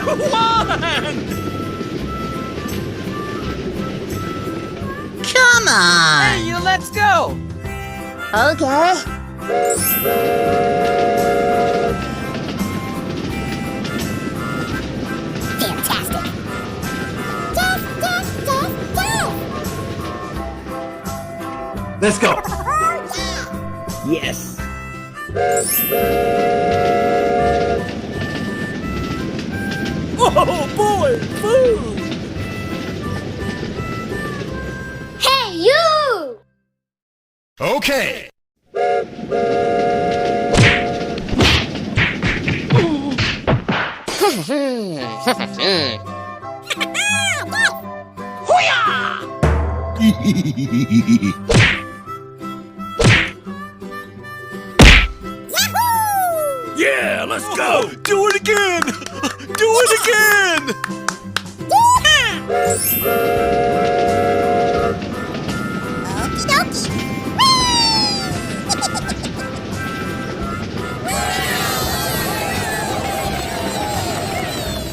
Come on! Hey, you, let's go! Okay. Fantastic. Let's go. Yes. Oh boy, food! Hey, you! Okay. Yeah, let's go! Do it again! Do it again! Okie dokie.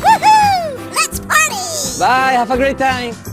Woohoo! Let's party! Bye, have a great time!